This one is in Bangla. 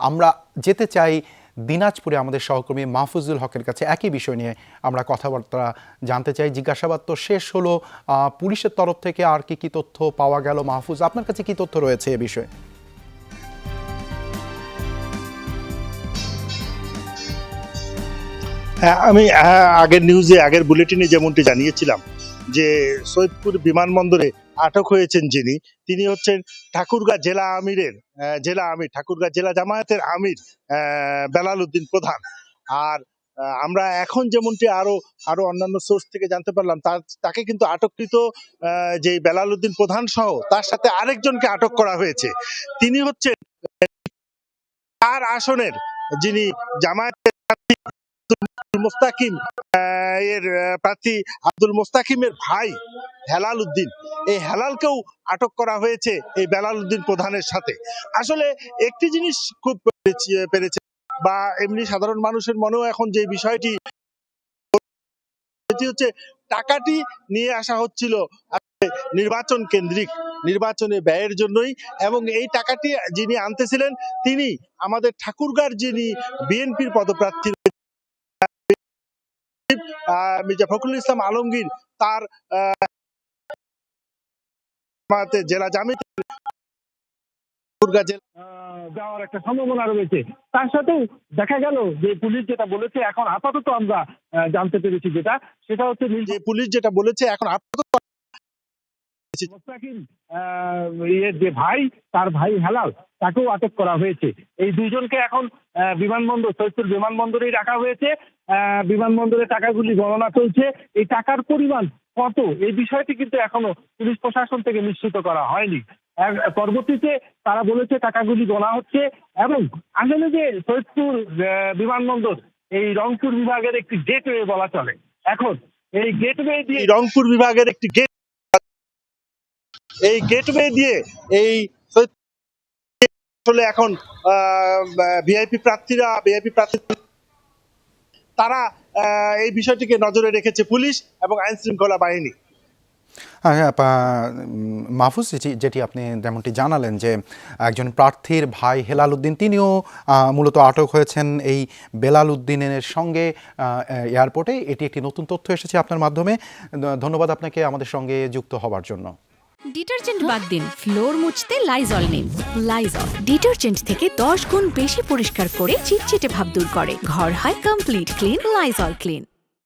আমরা যেতে চাই দিনাজপুরে আমাদের সহকর্মী মাহফুজুল হকের কাছে। একই বিষয় নিয়ে আমরা কথাবার্তা জানতে চাই। জিজ্ঞাসাবাদ তো শেষ হলো, পুলিশের তরফ থেকে আর কি তথ্য পাওয়া গেল? মাহফুজ, আপনার কাছে কি তথ্য রয়েছে এ বিষয়ে? আমি আগের নিউজে, আগের বুলেটিনে যেমনটি জানিয়েছিলাম যে সৈয়দপুর বিমানবন্দরে আটক হয়েছেন তিনি হচ্ছেন ঠাকুরগাঁ ঠাকুরগাঁ জেলা জামায়াতের আমির বেলাল উদ্দিন প্রধান। আর আমরা এখন যেমনটি আরো অন্যান্য সোর্স থেকে জানতে পারলাম, তাকে কিন্তু আটককৃত যে বেলাল উদ্দিন প্রধান সহ তার সাথে আরেকজনকে আটক করা হয়েছে। তিনি হচ্ছেন তার আসনের যিনি জামায়াতের মোস্তাকিম এর প্রার্থী আব্দুল মোস্তাকিমের ভাই হেলাল উদ্দিন, এই হেলালকেও আটক করা হয়েছে এই বেলাল উদ্দিন প্রধানের সাথে। আসলে একটি জিনিস খুব পেরেছে, বা এমনি সাধারণ মানুষের মনেও এখন যে বিষয়টি হচ্ছে, টাকাটি নিয়ে আসা হচ্ছিল নির্বাচন কেন্দ্রিক নির্বাচনে ব্যয়ের জন্যই, এবং এই টাকাটি যিনি আনতেছিলেন তিনি আমাদের ঠাকুরগাঁর যিনি বিএনপির পদপ্রার্থী মির্জা ফখরুল ইসলাম আলমগীর, তার জেলা জামিয়াত যাওয়ার একটা সম্ভাবনা রয়েছে। তার সাথেও দেখা গেল যে পুলিশ যেটা বলেছে এখন আপাতত আমরা জানতে পেরেছি, সেটা হচ্ছে যে পুলিশ যেটা বলেছে এখন আপাতত মোস্তাকিম যে ভাই, তার ভাই হেলাল, তাকেও আটক করা হয়েছে। এই দুইজনকে এখন সৈয়দপুর বিমানবন্দরেই রাখা হয়েছে। বিমানবন্দরে টাকাগুলি গণনা চলছে। এই টাকার পরিমাণ কত, এই বিষয়টি কিন্তু এখনো পুলিশ প্রশাসন থেকে নিশ্চিত করা হয়নি। পরবর্তীতে তারা বলেছে টাকাগুলি গণা হচ্ছে, এবং আসলে যে সৈয়দপুর বিমানবন্দর এই রংপুর বিভাগের একটি গেটওয়ে বলা চলে। এখন এই গেটওয়ে দিয়ে রংপুর বিভাগের একটি গেটওয়ে দিয়ে এই আসলে এখন ভিআইপি প্রার্থী তারা এই বিষয়টিকে নজরে রেখেছে পুলিশ এবং আইন শৃঙ্খলা বাহিনী। মাহফুজ, যেটি আপনি যেমনটি জানালেন যে একজন প্রার্থীর ভাই হেলাল উদ্দিন তিনিও মূলত আটক হয়েছেন এই বেলাল উদ্দিনের সঙ্গে এয়ারপোর্টে। এটি একটি নতুন তথ্য এসেছে আপনার মাধ্যমে। ধন্যবাদ আপনাকে আমাদের সঙ্গে যুক্ত হওয়ার জন্য। ডিটারজেন্ট বাদ দিন, ফ্লোর মুছতে লাইজল নিন। লাইজল ডিটারজেন্ট থেকে 10 গুণ বেশি পরিষ্কার করে চিটচিটে ভাব দূর করে। ঘর হয় কমপ্লিট ক্লিন। Lysol clean.